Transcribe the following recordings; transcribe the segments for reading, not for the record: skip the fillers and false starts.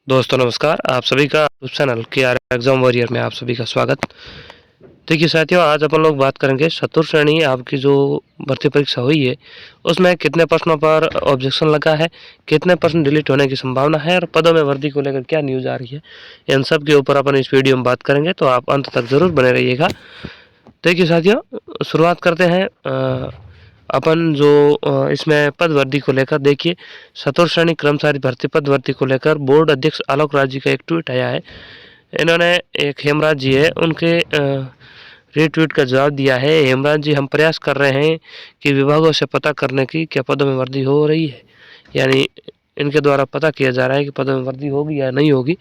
दोस्तों नमस्कार, आप सभी का YouTube channel KR exam warrior में आप सभी का स्वागत। देखिए साथियों, आज अपन लोग बात करेंगे चतुर्थ श्रेणी आपकी जो भर्ती परीक्षा हुई है उसमें कितने प्रश्नों पर ऑब्जेक्शन लगा है, कितने प्रश्न डिलीट होने की संभावना है और पदों में वृद्धि को लेकर क्या न्यूज़ आ रही है, इन सब के ऊपर अपन इस वीडियो में बात करेंगे, तो आप अंत तक ज़रूर बने रहिएगा। देखिए साथियों, शुरुआत करते हैं अपन जो इसमें पद वृद्धि को लेकर। देखिए, चतुर्थ श्रेणी कर्मचारी भर्ती पद वृद्धि को लेकर बोर्ड अध्यक्ष आलोक राज जी का एक ट्वीट आया है। इन्होंने एक हेमराज जी है उनके रीट्वीट का जवाब दिया है। हेमराज जी, हम प्रयास कर रहे हैं कि विभागों से पता करने की क्या पदों में वृद्धि हो रही है, यानी इनके द्वारा पता किया जा रहा है कि पदों में वृद्धि होगी या नहीं होगी।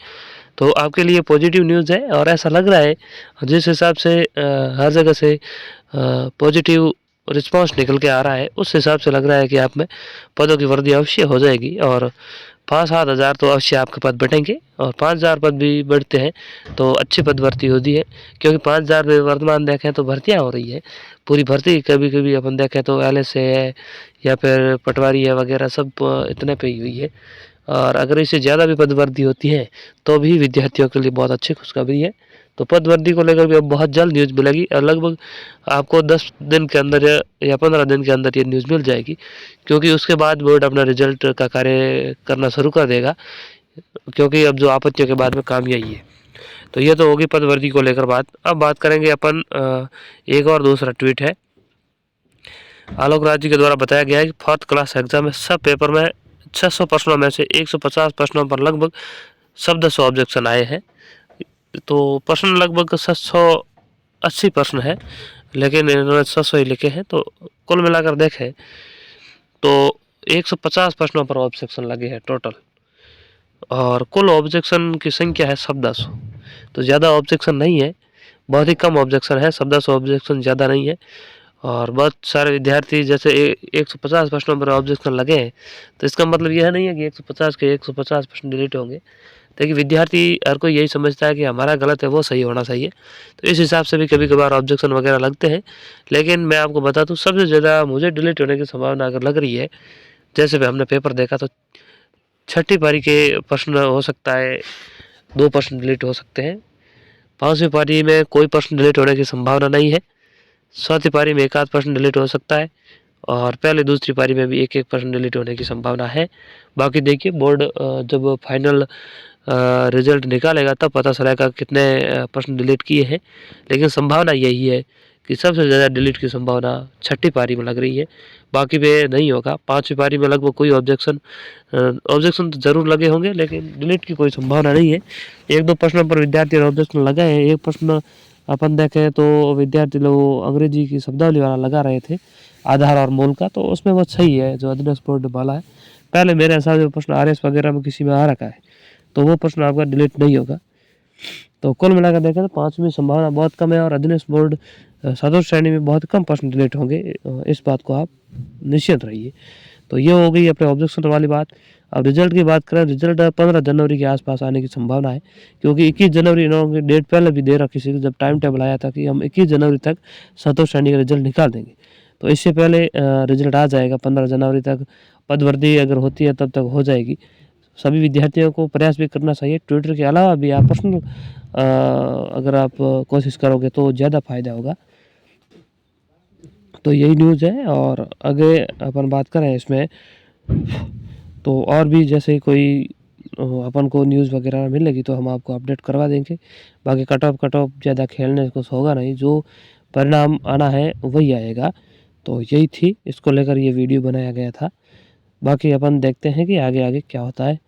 तो आपके लिए पॉजिटिव न्यूज़ है और ऐसा लग रहा है जिस हिसाब से हर जगह से पॉजिटिव रिस्पांस निकल के आ रहा है, उस हिसाब से लग रहा है कि आप में पदों की वृद्धि अवश्य हो जाएगी और 5-7 हज़ार तो अवश्य आपके पद बढ़ेंगे और 5,000 पद भी बढ़ते हैं तो अच्छी पद भर्ती होती है, क्योंकि 5,000 में वर्तमान देखें तो भर्तियाँ हो रही है। पूरी भर्ती कभी कभी अपन देखें तो LSA है या फिर पटवारी है वगैरह, सब इतने पे ही हुई है। और अगर इससे ज़्यादा भी पदवर्धी होती है तो भी विद्यार्थियों के लिए बहुत अच्छी खुशखबरी है। तो पदवर्धी को लेकर भी अब बहुत जल्द न्यूज़ मिलेगी और लगभग आपको 10 दिन के अंदर या 15 दिन के अंदर ये न्यूज़ मिल जाएगी, क्योंकि उसके बाद बोर्ड अपना रिजल्ट का कार्य करना शुरू कर देगा, क्योंकि अब जो आपत्तियों के बाद में काम यही है। तो ये तो होगी पदवर्धी को लेकर बात। अब बात करेंगे अपन एक और दूसरा ट्वीट है आलोक राज जी के द्वारा बताया गया है कि 4th क्लास एग्जाम में सब पेपर में 600 प्रश्नों में से 150 प्रश्नों पर लगभग 100 ऑब्जेक्शन आए हैं। तो प्रश्न लगभग 780 प्रश्न है, लेकिन इन्होंने 600 ही लिखे हैं। तो कुल मिलाकर देखें तो 150 प्रश्नों पर ऑब्जेक्शन लगे हैं टोटल, और कुल ऑब्जेक्शन की संख्या है 1400। तो ज़्यादा ऑब्जेक्शन नहीं है, बहुत ही कम ऑब्जेक्शन है, 1400 ऑब्जेक्शन ज़्यादा नहीं है। और बहुत सारे विद्यार्थी जैसे 150 प्रश्नों पर ऑब्जेक्शन लगे हैं, तो इसका मतलब यह नहीं है कि 150 के 150 प्रश्न डिलीट होंगे। देखिए, विद्यार्थी हर कोई यही समझता है कि हमारा गलत है वो सही होना चाहिए, तो इस हिसाब से भी कभी कभार ऑब्जेक्शन वगैरह लगते हैं। लेकिन मैं आपको बता दूं, सबसे ज़्यादा मुझे डिलीट होने की संभावना अगर लग रही है, जैसे भी हमने पेपर देखा तो छठी पारी के प्रश्न हो सकता है 2 प्रश्न डिलीट हो सकते हैं, 5वीं पारी में कोई प्रश्न डिलीट होने की संभावना नहीं है, 7वीं पारी में एक आध प्रश्न डिलीट हो सकता है और पहले दूसरी पारी में भी एक एक प्रश्न डिलीट होने की संभावना है। बाकी देखिए, बोर्ड जब फाइनल रिजल्ट निकालेगा तब पता चलेगा कितने प्रश्न डिलीट किए हैं, लेकिन संभावना यही है कि सबसे ज़्यादा डिलीट की संभावना छठी पारी में लग रही है। बाकी पे नहीं होगा। 5वीं पारी में लगभग कोई ऑब्जेक्शन तो ज़रूर लगे होंगे, लेकिन डिलीट की कोई संभावना नहीं है। 1-2 प्रश्नों पर विद्यार्थी ऑब्जेक्शन लगाए हैं। एक प्रश्न अपन देखें तो विद्यार्थी लोग अंग्रेजी की शब्दावली वाला लगा रहे थे, आधार और मूल का, तो उसमें बहुत सही है जो अध्ययन बोर्ड वाला है। पहले मेरे हिसाब से प्रश्न RS वगैरह में किसी में आ रखा है, तो वो प्रश्न आपका डिलीट नहीं होगा। तो कुल मिलाकर देखें तो 5वीं संभावना बहुत कम है और अध्ययन बोर्ड चतुर्थ श्रेणी में बहुत कम प्रश्न डिलीट होंगे। इस बात को आप निश्चिंत रहिए। तो ये हो गई अपने ऑब्जेक्शन वाली बात। अब रिजल्ट की बात करें, रिजल्ट 15 जनवरी के आसपास आने की संभावना है, क्योंकि 21 जनवरी इन्होंने डेट पहले भी दे रखी थी, जब टाइम टेबल आया था कि हम 21 जनवरी तक चतुर्थ श्रेणी का रिजल्ट निकाल देंगे। तो इससे पहले रिजल्ट आ जाएगा 15 जनवरी तक। पदवर्धी अगर होती है तब तक हो जाएगी। सभी विद्यार्थियों को प्रयास भी करना चाहिए। ट्विटर के अलावा भी आप पर्सनल अगर आप कोशिश करोगे तो ज़्यादा फायदा होगा। तो यही न्यूज़ है। और आगे अपन बात करें इसमें, तो और भी जैसे कोई अपन को न्यूज़ वगैरह मिलेगी तो हम आपको अपडेट करवा देंगे। बाकी कट ऑफ ज़्यादा खेलने को होगा नहीं, जो परिणाम आना है वही आएगा। तो यही थी, इसको लेकर ये वीडियो बनाया गया था। बाकी अपन देखते हैं कि आगे आगे क्या होता है।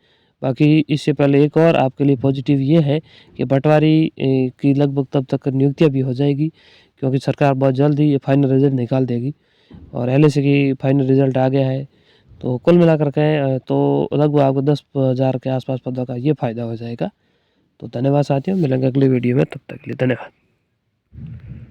बाकी इससे पहले एक और आपके लिए पॉजिटिव ये है कि पटवारी की लगभग तब तक नियुक्तियाँ भी हो जाएगी, क्योंकि सरकार बहुत जल्द ही ये फाइनल रिजल्ट निकाल देगी और LSA की फाइनल रिजल्ट आ गया है। तो कुल मिलाकर कहें तो लगभग आपको 10,000 के आसपास पदों का ये फ़ायदा हो जाएगा। तो धन्यवाद साथियों, मिलेंगे अगली वीडियो में, तब तक के लिए धन्यवाद।